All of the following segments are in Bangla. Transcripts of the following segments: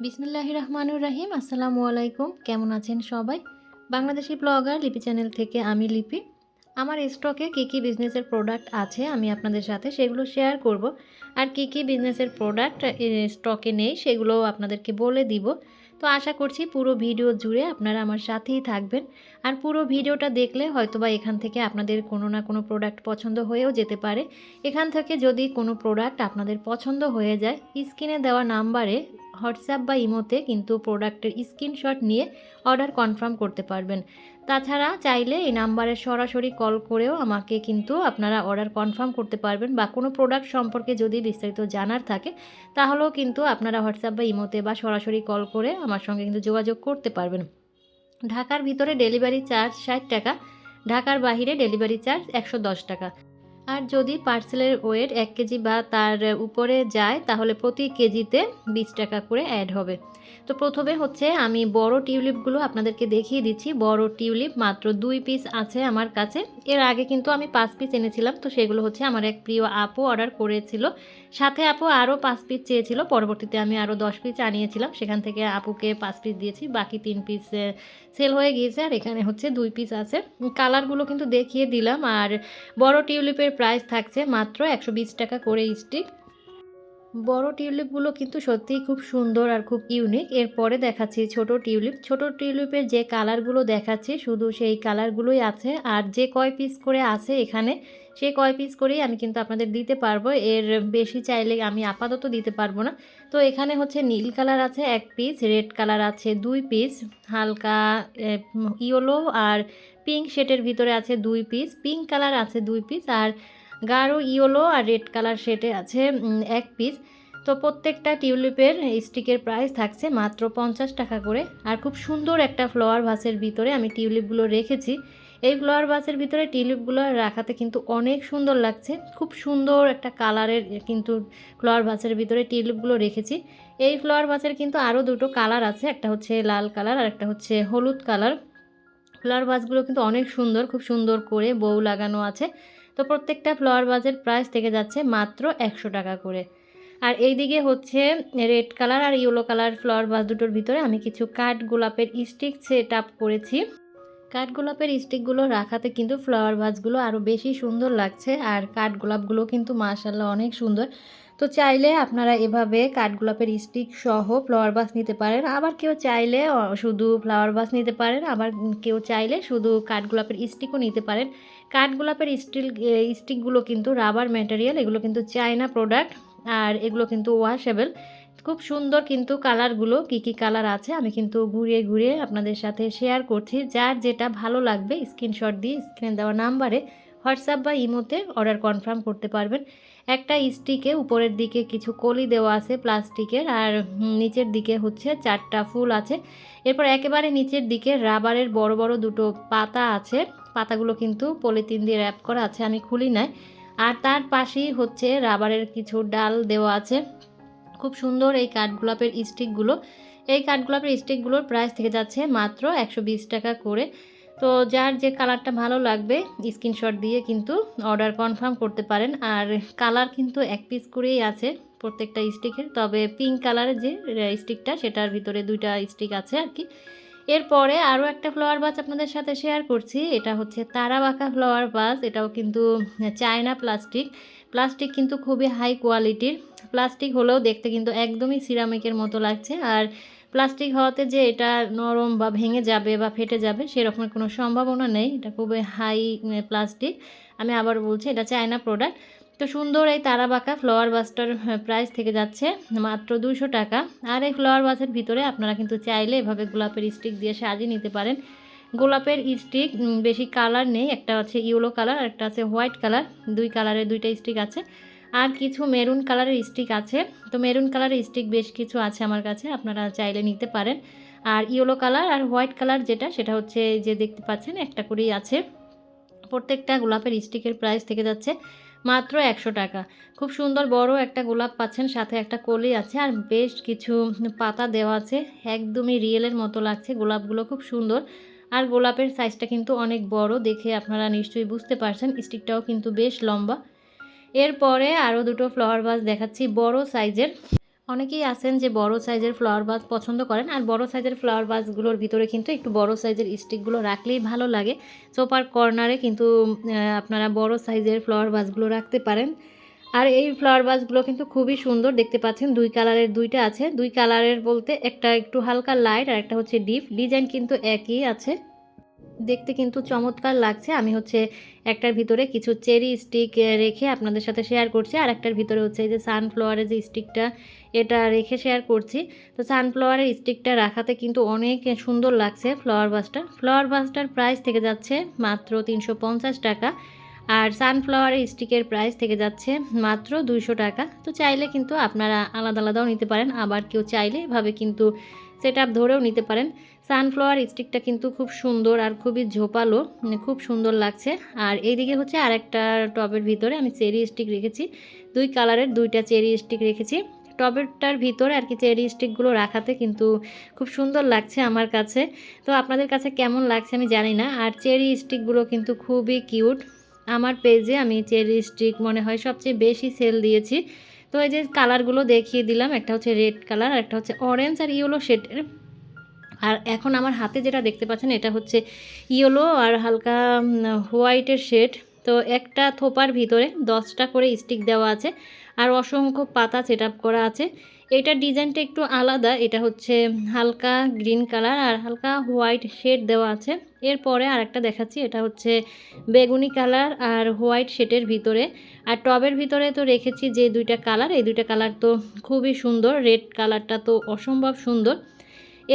বিসমিল্লাহির রহমানুর রহিম। আসসালামু আলাইকুম। কেমন আছেন সবাই? বাংলাদেশি ব্লগার লিপি চ্যানেল থেকে আমি লিপি। আমার স্টকে কী বিজনেসের প্রোডাক্ট আছে আমি আপনাদের সাথে সেগুলো শেয়ার করব। আর কী বিজনেসের প্রোডাক্ট স্টকে নেই সেগুলোও আপনাদেরকে বলে দিব। তো আশা করছি পুরো ভিডিও জুড়ে আপনারা আমার সাথেই থাকবেন। আর পুরো ভিডিওটা দেখলে হয়তোবা এখান থেকে আপনাদের কোনো না কোনো প্রোডাক্ট পছন্দ হয়েও যেতে পারে। এখান থেকে যদি কোনো প্রোডাক্ট আপনাদের পছন্দ হয়ে যায়, স্ক্রিনে দেওয়া নাম্বারে হোয়াটসঅ্যাপ বা ইমোতে কিন্তু প্রোডাক্টের স্ক্রিনশট নিয়ে অর্ডার কনফার্ম করতে পারবেন। তাছাড়া চাইলে এই নাম্বারে সরাসরি কল করেও আমাকে কিন্তু আপনারা অর্ডার কনফার্ম করতে পারবেন, বা কোনো প্রোডাক্ট সম্পর্কে যদি বিস্তারিত জানার থাকে তাহলেও কিন্তু আপনারা হোয়াটসঅ্যাপ বা ইমোতে বা সরাসরি কল করে আমার সঙ্গে কিন্তু যোগাযোগ করতে পারবেন। ঢাকার ভিতরে ডেলিভারি চার্জ 60 টাকা, ঢাকার বাহিরে ডেলিভারি চার্জ 110 টাকা। আর যদি পার্সেলের ওয়েট 1 কেজি বা তার উপরে যায় তাহলে প্রতি কেজিতে 20 টাকা করে অ্যাড হবে। তো প্রথমে হচ্ছে আমি বড় টিউলিপগুলো আপনাদেরকে দেখিয়ে দিচ্ছি। বড় টিউলিপ মাত্র 2 পিস আছে আমার কাছে। এর আগে কিন্তু আমি 5 পিস এনেছিলাম, তো সেগুলো হচ্ছে আমার এক প্রিয় আপু অর্ডার করেছিল। সাথে আপু আরও 5 পিস চেয়েছিল, পরবর্তীতে আমি আরও 10 পিস আনিয়েছিলাম, সেখান থেকে আপুকে 5 পিস দিয়েছি, বাকি 3 পিস সেল হয়ে গিয়েছে। আর এখানে হচ্ছে 2 পিস আছে। কালারগুলো কিন্তু দেখিয়ে দিলাম। আর বড় টিউলিপের প্রাইস থাকছে মাত্র 120 টাকা করে স্টিক। বড় টিউলিপগুলো কিন্তু সত্যিই খুব সুন্দর আর খুব ইউনিক। এরপরে দেখাচ্ছি ছোট টিউলিপ। ছোট টিউলিপের যে কালারগুলো দেখাচ্ছি শুধু সেই কালারগুলোই আছে, আর যে কয় পিস করে আছে এখানে সেই কয় পিস করেই আমি কিন্তু আপনাদের দিতে পারবো। এর বেশি চাইলে আমি আপাতত দিতে পারবো না। তো এখানে হচ্ছে নীল কালার আছে 1 পিস, রেড কালার আছে 2 পিস, হালকা ইয়েলো আর পিঙ্ক শেডের ভিতরে আছে 2 পিস, পিঙ্ক কালার আছে 2 পিস, আর গাঢ় ইয়েলো আর রেড কালার শেডে আছে 1 পিস। তো প্রত্যেকটা টিউলিপের স্টিকের প্রাইস থাকছে মাত্র 50 টাকা করে। আর খুব সুন্দর একটা ফ্লাওয়ার ভাসের ভিতরে আমি টিউলিপগুলো রেখেছি। এই ফ্লাওয়ার ভাসের ভিতরে টিউলিপগুলো রাখাতে কিন্তু অনেক সুন্দর লাগছে। খুব সুন্দর একটা কালারের কিন্তু ফ্লাওয়ার ভাসের ভিতরে টিউলিপগুলো রেখেছি। এই ফ্লাওয়ার ভাসের কিন্তু আরও দুটো কালার আছে, একটা হচ্ছে লাল কালার আর একটা হচ্ছে হলুদ কালার। ফ্লাওয়ার ভাসগুলো কিন্তু অনেক সুন্দর, খুব সুন্দর করে বউ লাগানো আছে। তো প্রত্যেকটা ফ্লাওয়ার ভাসের প্রাইস থেকে যাচ্ছে মাত্র 100 টাকা করে। আর এইদিকে হচ্ছে রেড কালার আর ইয়েলো কালার ফ্লাওয়ার ভাস দুটোর ভিতরে আমি কিছু কাঠ গোলাপের স্টিক সেট আপ করেছি। কাঠগোলাপের স্টিকগুলো রাখাতে কিন্তু ফ্লাওয়ার ভাসগুলো আরও বেশি সুন্দর লাগছে। আর কাঠগোলাপগুলো কিন্তু মাশাআল্লাহ অনেক সুন্দর। তো চাইলে আপনারা এভাবে কাঠগোলাপের স্টিক সহ ফ্লাওয়ার ভাস নিতে পারেন। আবার কেউ চাইলে শুধু ফ্লাওয়ার ভাস নিতে পারেন, আবার কেউ চাইলে শুধু কাঠগোলাপের স্টিকও নিতে পারেন। কাঠগোলাপের স্টিকগুলো কিন্তু রাবার ম্যাটেরিয়াল, এগুলো কিন্তু চায়না প্রোডাক্ট। আর এগুলো কিন্তু ওয়াশেবল। খুব সুন্দর কিন্তু কালারগুলো, কি কালার আছে আমি কিন্তু ঘুরিয়ে ঘুরিয়ে আপনাদের সাথে শেয়ার করছি। যার যেটা ভালো লাগবে স্ক্রিনশট দিয়ে স্ক্রিনে দেওয়া নাম্বারে হোয়াটসঅ্যাপ বা ইমোতে অর্ডার কনফার্ম করতে পারবেন। একটা স্টিকে উপরের দিকে কিছু কলি দেওয়া আছে প্লাস্টিকের, আর নিচের দিকে হচ্ছে 4টা ফুল আছে। এরপর একেবারে নিচের দিকে রাবারের বড় বড় দুটো পাতা আছে। পাতাগুলো কিন্তু পলিথিন দিয়ে র্যাপ করা আছে, আমি খুলি নাই। আর তার পাশেই হচ্ছে রাবারের কিছু ডাল দেওয়া আছে। খুব সুন্দর এই কাঠগোলাপের স্টিকগুলো। এই কাঠগোলাপের স্টিকগুলোর প্রাইস থেকে যাচ্ছে মাত্র 120 টাকা করে। তো যার যে কালারটা ভালো লাগবে স্ক্রিনশট দিয়ে কিন্তু অর্ডার কনফার্ম করতে পারেন। আর কালার কিন্তু 1 পিস করেই আছে প্রত্যেকটা স্টিকের, তবে পিঙ্ক কালারের যে স্টিকটা সেটার ভিতরে 2টা স্টিক আছে আর কি। এরপরে আরও একটা ফ্লাওয়ার ভাস আপনাদের সাথে শেয়ার করছি। এটা হচ্ছে তারা বাঁকা ফ্লাওয়ার ভাস। এটাও কিন্তু চায়না প্লাস্টিক। প্লাস্টিক কিন্তু খুবই হাই কোয়ালিটির। প্লাস্টিক হলেও দেখতে কিন্তু একদমই সিরামিকের মতো লাগছে। আর প্লাস্টিক হওয়াতে যে এটা নরম বা ভেঙে যাবে বা ফেটে যাবে সেরকমের কোনো সম্ভাবনা নেই। এটা খুবই হাই প্লাস্টিক। আমি আবার বলছি এটা চায়না প্রোডাক্ট। তো সুন্দর এই তারা বাঁকা ফ্লাওয়ার ভাসটার প্রাইস থেকে যাচ্ছে মাত্র 200 টাকা। আর এই ফ্লাওয়ার ভাসের ভিতরে আপনারা কিন্তু চাইলে এভাবে গোলাপের স্টিক দিয়ে সাজিয়ে নিতে পারেন। গোলাপের স্টিক বেশি কালার নেই, একটা আছে ইয়েলো কালার আর একটা আছে হোয়াইট কালার। 2 কালারের 2টা স্টিক আছে। আর কিছু মেরুন কালারের স্টিক আছে। তো মেরুন কালারের স্টিক বেশ কিছু আছে আমার কাছে, আপনারা চাইলে নিতে পারেন। আর ইয়েলো কালার আর হোয়াইট কালার যেটা সেটা হচ্ছে যে দেখতে পাচ্ছেন একটা করেই আছে। প্রত্যেকটা গোলাপের স্টিকের প্রাইস থেকে যাচ্ছে মাত্র 100 টাকা। খুব সুন্দর বড় একটা গোলাপ পাচ্ছেন, সাথে একটা কলি আছে আর বেশ কিছু পাতা দেওয়া আছে। একদমই রিয়েলের মতো লাগছে গোলাপগুলো, খুব সুন্দর। আর গোলাপের সাইজটা কিন্তু অনেক বড়, দেখে আপনারা নিশ্চয়ই বুঝতে পারছেন। স্টিকটাও কিন্তু বেশ লম্বা। এরপরে আরও দুটো ফ্লাওয়ার ভাস দেখাচ্ছি বড় সাইজের। অনেকেই আছেন যে বড় সাইজের ফ্লাওয়ার ভাস পছন্দ করেন, আর বড় সাইজের ফ্লাওয়ার ভাসগুলোর ভিতরে কিন্তু একটু বড় সাইজের স্টিকগুলো রাখলেই ভালো লাগে। সোফার কর্নারে কিন্তু আপনারা বড় সাইজের ফ্লাওয়ার ভাসগুলো রাখতে পারেন। আর এই ফ্লাওয়ার ভাসগুলো কিন্তু খুবই সুন্দর, দেখতে পাচ্ছেন 2 কালারের 2টা আছে। 2 কালারের বলতে একটা একটু হালকা লাইট আর একটা হচ্ছে ডিপ। ডিজাইন কিন্তু একই আছে, দেখতে কিন্তু চমৎকার লাগছে। আমি হচ্ছে একটার ভিতরে কিছু চেরি স্টিক রেখে আপনাদের সাথে শেয়ার করছি, আর একটার ভিতরে হচ্ছে এই যে সানফ্লাওয়ারের যে স্টিকটা এটা রেখে শেয়ার করছি। তো সানফ্লাওয়ারের স্টিকটা রাখাতে কিন্তু অনেক সুন্দর লাগছে ফ্লাওয়ার ভাসটা। ফ্লাওয়ার ভাসটার প্রাইস থেকে যাচ্ছে মাত্র 350 টাকা, আর সানফ্লাওয়ারের স্টিকের প্রাইস থেকে যাচ্ছে মাত্র 200 টাকা। তো চাইলে কিন্তু আপনারা আলাদা আলাদাও নিতে পারেন, আবার কেউ চাইলে এভাবে কিন্তু সেট আপ ধরেও নিতে পারেন। সানফ্লাওয়ার স্টিকটা কিন্তু খুব সুন্দর আর খুবই ঝোপালো, মানে খুব সুন্দর লাগছে। আর এইদিকে হচ্ছে আরেকটা টবের ভিতরে আমি চেরি স্টিক রেখেছি, 2 কালারের 2টা চেরি স্টিক রেখেছি। টবেরটার ভিতরে আর কি চেরি স্টিকগুলো রাখাতে কিন্তু খুব সুন্দর লাগছে আমার কাছে। তো আপনাদের কাছে কেমন লাগছে আমি জানি না। আর চেরি স্টিকগুলো কিন্তু খুবই কিউট। আমার পেজে আমি চেরি স্টিক মনে হয় সবচেয়ে বেশি সেল দিয়েছি। তো এই যে কালারগুলো দেখিয়ে দিলাম, একটা হচ্ছে রেড কালার আর একটা হচ্ছে অরেঞ্জ আর ইয়েলো শেডের। আর এখন আমার হাতে যেটা দেখতে পাচ্ছেন এটা হচ্ছে ইয়েলো আর হালকা হোয়াইটের শেড। তো একটা থোপার ভিতরে 10টা করে স্টিক দেওয়া আছে আর অসংখ্য পাতা সেট আপ করা আছে। এটার ডিজাইনটা একটু আলাদা, এটা হচ্ছে হালকা গ্রিন কালার আর হালকা হোয়াইট শেড দেওয়া আছে। এরপরে আরেকটা দেখাচ্ছি, এটা হচ্ছে বেগুনি কালার আর হোয়াইট শেডের ভিতরে। আর টবের ভিতরে তো রেখেছি যে 2টা কালার, এই 2টা কালার তো খুবই সুন্দর, রেড কালারটা তো অসম্ভব সুন্দর।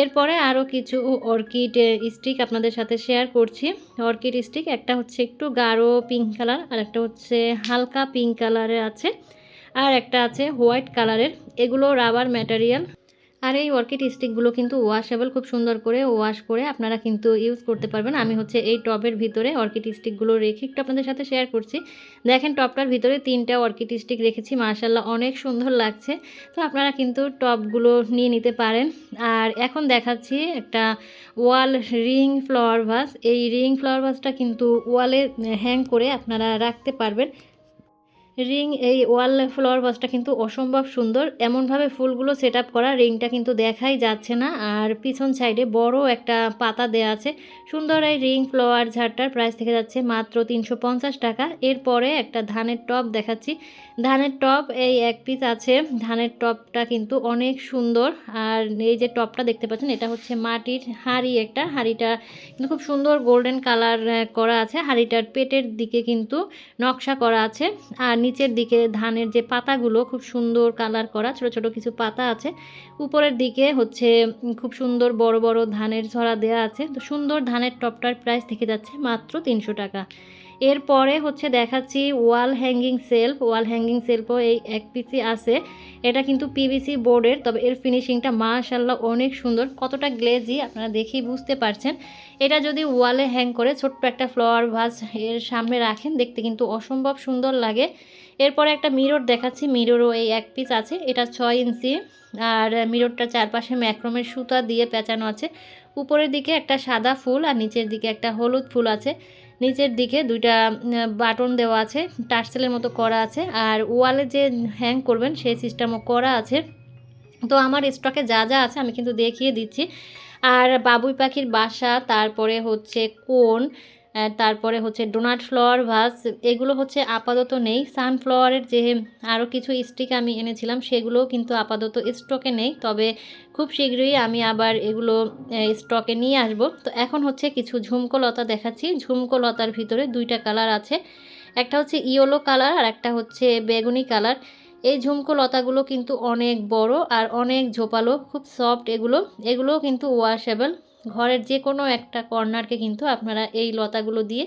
এরপরে আরও কিছু অর্কিড স্টিক আপনাদের সাথে শেয়ার করছি। অর্কিড স্টিক একটা হচ্ছে একটু গাঢ় পিঙ্ক কালার আর একটা হচ্ছে হালকা পিঙ্ক কালারের আছে, আর একটা আছে হোয়াইট কালারের। এগুলো রাবার ম্যাটেরিয়াল। আর এই অর্কিড স্টিকগুলো কিন্তু ওয়াশেবল, খুব সুন্দর করে ওয়াশ করে আপনারা কিন্তু ইউজ করতে পারবেন। আমি হচ্ছে এই টবের ভিতরে অর্কিড স্টিকগুলো রেখে একটু আপনাদের সাথে শেয়ার করছি। দেখেন টবটার ভিতরে 3টা অর্কিড স্টিক রেখেছি, মাশাআল্লাহ অনেক সুন্দর লাগছে। তো আপনারা কিন্তু টবগুলো নিয়ে নিতে পারেন। আর এখন দেখাচ্ছি একটা ওয়াল রিং ফ্লাওয়ার ভাস। এই রিং ফ্লাওয়ার ভাসটা কিন্তু ওয়ালে হ্যাং করে আপনারা রাখতে পারবেন। এই ওয়াল ফ্লাওয়ার ভাসটা কিন্তু অসম্ভব সুন্দর, এমনভাবে ফুলগুলো সেট আপ করা, রিংটা কিন্তু দেখাই যাচ্ছে না। আর পিছন সাইডে বড় একটা পাতা দেয়া আছে। সুন্দর এই রিং ফ্লাওয়ার ঝাড়টার প্রাইস থেকে যাচ্ছে মাত্র 350 টাকা। এরপরে একটা ধানের টব দেখাচ্ছি। ধানের টব এই এক পিস আছে। ধানের টবটা কিন্তু অনেক সুন্দর। আর এই যে টবটা দেখতে পাচ্ছেন এটা হচ্ছে মাটির হাঁড়ি, একটা হাঁড়িটা কিন্তু খুব সুন্দর গোল্ডেন কালার করা আছে। হাঁড়িটার পেটের দিকে কিন্তু নকশা করা আছে, আর নিচের দিকে ধানের যে পাতাগুলো খুব সুন্দর কালার করা, ছোট ছোট কিছু পাতা আছে। উপরের দিকে হচ্ছে খুব সুন্দর বড় বড় ধানের ছড়া দেওয়া আছে। তো সুন্দর ধানের টপটার প্রাইস থেকে যাচ্ছে মাত্র 300 টাকা। এরপরে হচ্ছে দেখাচ্ছি wall hanging shelf. Wall hanging সেলফও এই এক পিসি আছে। এটা কিন্তু পিভিসি বোর্ডের, তবে এর ফিনিশিংটা মাশাআল্লাহ অনেক সুন্দর, কতটা গ্লেজি আপনারা দেখেই বুঝতে পারছেন। এটা যদি ওয়ালে হ্যাং করে ছোট্ট একটা ফ্লাওয়ার ভাস এর সামনে রাখেন, দেখতে কিন্তু অসম্ভব সুন্দর লাগে। এরপরে একটা মিরর দেখাচ্ছি। মিররও এই এক পিস আছে, এটা 6 ইঞ্চি। আর মিররটা চারপাশে ম্যাক্রোমের সুতা দিয়ে পেঁচানো আছে। উপরের দিকে একটা সাদা ফুল আর নিচের দিকে একটা হলুদ ফুল আছে। নিচের দিকে 2টা বাটন দেওয়া আছে, টার্সেলের মতো করা আছে। আর ওয়ালে যে হ্যাং করবেন সেই সিস্টেমও করা আছে। তো আমার স্টকে যা যা আছে আমি কিন্তু দেখিয়ে দিচ্ছি। আর বাবুই পাখির বাসা, তারপরে হচ্ছে কোন, তারপরে হচ্ছে ডোনাট ফ্লাওয়ার ভাস, এগুলো হচ্ছে আপাতত নেই। সানফ্লাওয়ারের যে আরও কিছু স্টিক আমি এনেছিলাম সেগুলোও কিন্তু আপাতত স্টকে নেই, তবে খুব শীঘ্রই আমি আবার এগুলো স্টকে নিয়ে আসব। তো এখন হচ্ছে কিছু ঝুমকো লতা দেখাচ্ছি। ঝুমকো লতার ভিতরে 2টা কালার আছে, একটা হচ্ছে ইয়েলো কালার আর একটা হচ্ছে বেগুনি কালার। এই ঝুমকো লতাগুলো কিন্তু অনেক বড় আর অনেক ঝোপালো, খুব সফট। এগুলোও কিন্তু ওয়াশেবল। ঘরের যে কোনো একটা কর্নারকে কিন্তু আপনারা এই লতাগুলো দিয়ে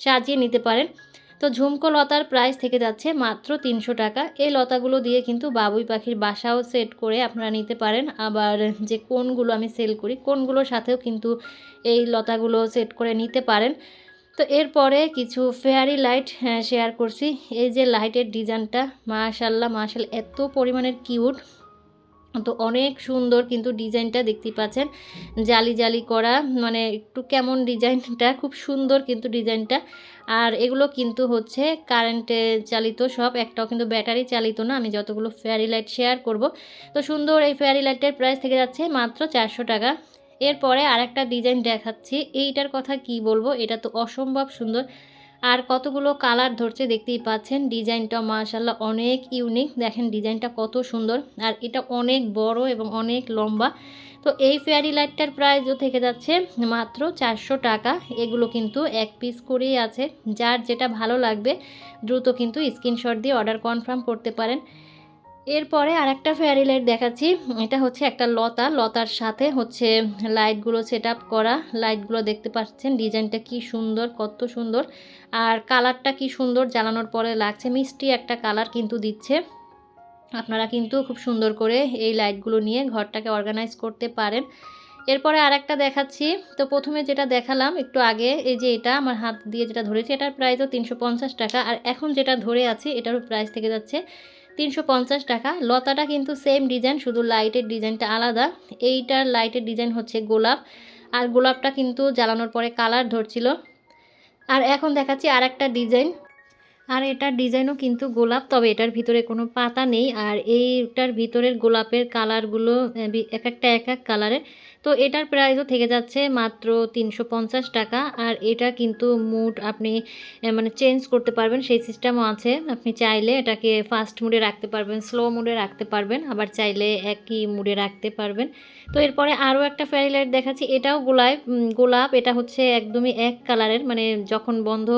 সাজিয়ে নিতে পারেন। তো ঝুমকো লতার প্রাইস থেকে যাচ্ছে মাত্র 300 টাকা। এই লতাগুলো দিয়ে কিন্তু বাবুই পাখির বাসাও সেট করে আপনারা নিতে পারেন। আবার যে কোনগুলো আমি সেল করি, কোনগুলোর সাথেও কিন্তু এই লতাগুলো সেট করে নিতে পারেন। তো এরপরে কিছু ফেয়ারি লাইট শেয়ার করছি। এই যে লাইটের ডিজাইনটা মাশাআল্লাহ মাশাআল্লাহ এত পরিমাণের কিউট, তো অনেক সুন্দর কিন্তু ডিজাইনটা দেখতেই পাচ্ছেন, জালি জালি করা, মানে একটু কেমন ডিজাইনটা, খুব সুন্দর কিন্তু ডিজাইনটা। আর এগুলো কিন্তু হচ্ছে কারেন্টে চালিত সব, একটাও কিন্তু ব্যাটারি চালিত না। আমি যতগুলো ফেয়ারি লাইট শেয়ার করব, তো সুন্দর এই ফেয়ারি লাইটের প্রাইস থেকে যাচ্ছে মাত্র 400 টাকা। এরপরে আরেকটা ডিজাইন দেখাচ্ছি, এইটার কথা কি বলবো, এটা তো অসম্ভব সুন্দর আর কতগুলো কালার ধরছে দেখতেই পাচ্ছেন। ডিজাইনটা মাশাআল্লাহ অনেক ইউনিক, দেখেন ডিজাইনটা কত সুন্দর আর এটা অনেক বড় এবং অনেক লম্বা। তো এই ফেয়ারি লাইটটার প্রাইসও থেকে যাচ্ছে মাত্র 400 টাকা। এগুলো কিন্তু এক পিস করেই আছে, যার যেটা ভালো লাগবে দ্রুত কিন্তু স্ক্রিনশট দিয়ে অর্ডার কনফার্ম করতে পারেন। এরপরে আরেকটা ফেয়ারি লাইট দেখাচ্ছি, এটা হচ্ছে একটা লতার সাথে হচ্ছে লাইটগুলো সেট আপ করা। লাইটগুলো দেখতে পাচ্ছেন ডিজাইনটা কি সুন্দর, কত সুন্দর আর কালারটা কি সুন্দর, জ্বালানোর পরে লাগছে মিষ্টি একটা কালার কিন্তু দিচ্ছে। আপনারা কিন্তু খুব সুন্দর করে এই লাইটগুলো নিয়ে ঘরটাকে অর্গানাইজ করতে পারেন। এরপরে আরেকটা দেখাচ্ছি, তো প্রথমে যেটা দেখালাম একটু আগে, এই যে এটা আমার হাত দিয়ে যেটা ধরেছি এটার প্রাইসও 350 টাকা, আর এখন যেটা ধরে আছি এটারও প্রাইস থেকে যাচ্ছে 350 টাকা। লতাটা কিন্তু সেম ডিজাইন, শুধু লাইটের ডিজাইনটা আলাদা। এইটার লাইটের ডিজাইন হচ্ছে গোলাপ, আর গোলাপটা কিন্তু জ্বালানোর পরে কালার ধরছিল। আর এখন দেখাচ্ছি আরেকটা ডিজাইন, আর এটার ডিজাইনও কিন্তু গোলাপ, তবে এটার ভিতরে কোনো পাতা নেই। আর এইটার ভিতরের গোলাপের কালারগুলো এক একটা এক এক কালারের। তো এটার প্রাইসও থেকে যাচ্ছে মাত্র 350 টাকা। আর এটা কিন্তু মুড আপনি মানে চেঞ্জ করতে পারবেন, সেই সিস্টেমও আছে। আপনি চাইলে এটাকে ফাস্ট মুডে রাখতে পারবেন, স্লো মুডে রাখতে পারবেন, আবার চাইলে একই মুডে রাখতে পারবেন। তো এরপরে আরও একটা ফেয়ারি লাইট দেখাচ্ছি, এটাও গোলাপ। এটা হচ্ছে একদমই এক কালারের, মানে যখন বন্ধ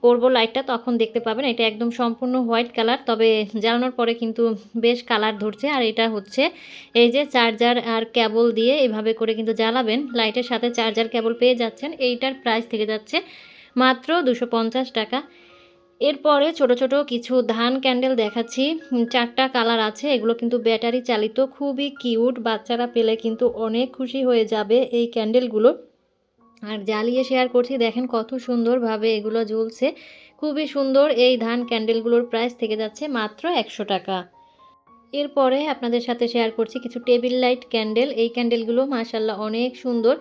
করব লাইটটা তখন দেখতে পাবেন এটা একদম সম্পূর্ণ হোয়াইট কালার, তবে জ্বালানোর পরে কিন্তু বেশ কালার ধরছে। আর এটা হচ্ছে এই যে চার্জার আর কেবল দিয়ে এভাবে করে কিন্তু জ্বালাবেন, লাইটের সাথে চার্জার কেবল পেয়ে যাচ্ছেন। এইটার প্রাইস থেকে যাচ্ছে মাত্র 250 টাকা। এরপরে ছোট ছোট কিছু ধান ক্যান্ডেল দেখাচ্ছি, 4টা কালার আছে, এগুলো কিন্তু ব্যাটারি চালিত, খুবই কিউট, বাচ্চারা পেলে কিন্তু অনেক খুশি হয়ে যাবে এই ক্যান্ডেলগুলো। আর জ্বালিয়ে শেয়ার করছি, দেখেন কত সুন্দরভাবে এগুলো জ্বলছে, খুবই সুন্দর। এই ধান ক্যান্ডেলগুলোর প্রাইস থেকে যাচ্ছে মাত্র 100 টাকা। এরপরে আপনাদের সাথে শেয়ার করছি কিছু টেবিল লাইট ক্যান্ডেল। এই ক্যান্ডেলগুলো মাশাআল্লাহ অনেক সুন্দর,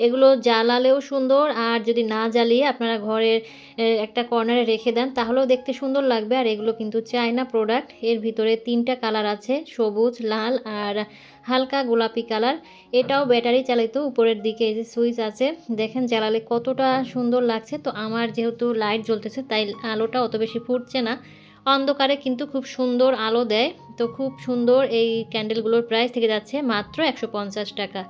এগুলো জ্বালালেও সুন্দর, আর যদি না জ্বালিয়ে আপনারা ঘরের একটা কর্নারে রেখে দেন তাহলেও দেখতে সুন্দর লাগবে। আর এগুলো কিন্তু চায়না প্রোডাক্ট, এর ভিতরে 3টা কালার আছে, সবুজ, লাল আর হালকা গোলাপি কালার। এটাও ব্যাটারি চালিত, উপরের দিকে এই যে সুইচ আছে, দেখেন জ্বালালে কতটা সুন্দর লাগছে। তো আমার যেহেতু লাইট জ্বলতেছে তাই আলোটা অত বেশি ফুটছে না, অন্ধকারে কিন্তু খুব সুন্দর আলো দেয়। তো খুব সুন্দর এই ক্যান্ডেলগুলোর প্রাইস থেকে যাচ্ছে মাত্র 150 টাকা।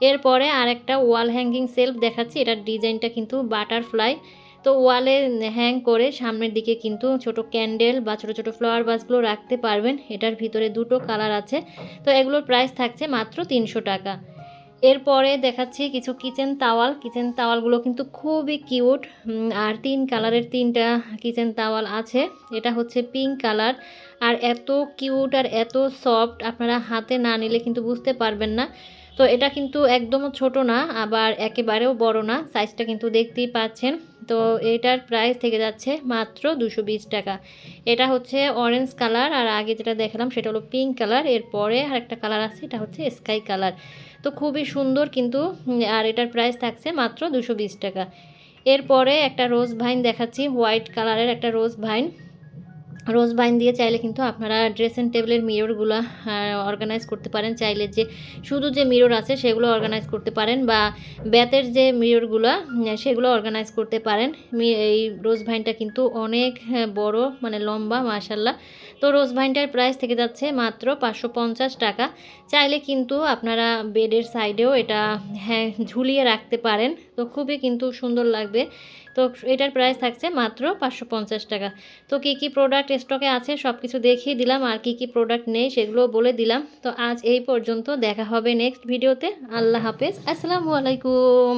এরপরে আরেকটা ওয়াল হ্যাঙ্গিং সেলফ দেখাচ্ছি, এটার ডিজাইনটা কিন্তু বাটারফ্লাই। তো ওয়ালে হ্যাং করে সামনের দিকে কিন্তু ছোট ক্যান্ডেল বা ছোট ছোট ফ্লাওয়ার ভাসগুলো রাখতে পারবেন। এটার ভিতরে 2টো কালার আছে, তো এগুলোর প্রাইস থাকছে মাত্র 300 টাকা। এরপরে দেখাচ্ছি কিছু কিচেন তাওয়ালগুলো কিন্তু খুবই কিউট, আর 3 কালারের 3টা কিচেন তাওয়াল আছে। এটা হচ্ছে পিঙ্ক কালার, আর এত কিউট আর এত সফট, আপনারা হাতে না নিলে কিন্তু বুঝতে পারবেন না। তো এটা কিন্তু একদমও ছোট না, আবার একেবারেও বড় না, সাইজটা কিন্তু দেখতেই পাচ্ছেন। তো এটার প্রাইস থেকে যাচ্ছে মাত্র 220 টাকা। এটা হচ্ছে অরেঞ্জ কালার, আর আগে যেটা দেখালাম সেটা হলো পিঙ্ক কালার। এরপরে আরেকটা কালার আছে, এটা হচ্ছে স্কাই কালার। তো খুবই সুন্দর কিন্তু, আর এটার প্রাইস থাকছে মাত্র 220 টাকা। এরপরে একটা রোজ ভাইন দেখাচ্ছি, হোয়াইট কালারের একটা রোজ ভাইন দিয়ে চাইলে কিন্তু আপনারা ড্রেসিং টেবিলের মিররগুলো অর্গানাইজ করতে পারেন। চাইলে যে শুধু যে মিরর আছে সেগুলো অর্গানাইজ করতে পারেন, বা বেতের যে মিররগুলো সেগুলো অর্গানাইজ করতে পারেন। এই রোজ ভাইনটা কিন্তু অনেক বড়, মানে লম্বা মাশাল্লাহ। তো রোজ ভাইনটার প্রাইস থেকে যাচ্ছে মাত্র 550 টাকা। চাইলে কিন্তু আপনারা বেডের সাইডেও এটা ঝুলিয়ে রাখতে পারেন, তো খুবই কিন্তু সুন্দর লাগবে। তো এটার প্রাইস থাকছে মাত্র 550 টাকা। তো কী কী প্রোডাক্ট স্টকে আছে সব কিছু দেখিয়ে দিলাম, আর কী কী প্রোডাক্ট নেই সেগুলোও বলে দিলাম। তো আজ এই পর্যন্ত, দেখা হবে নেক্সট ভিডিওতে। আল্লাহ হাফেজ, আসসালামু আলাইকুম।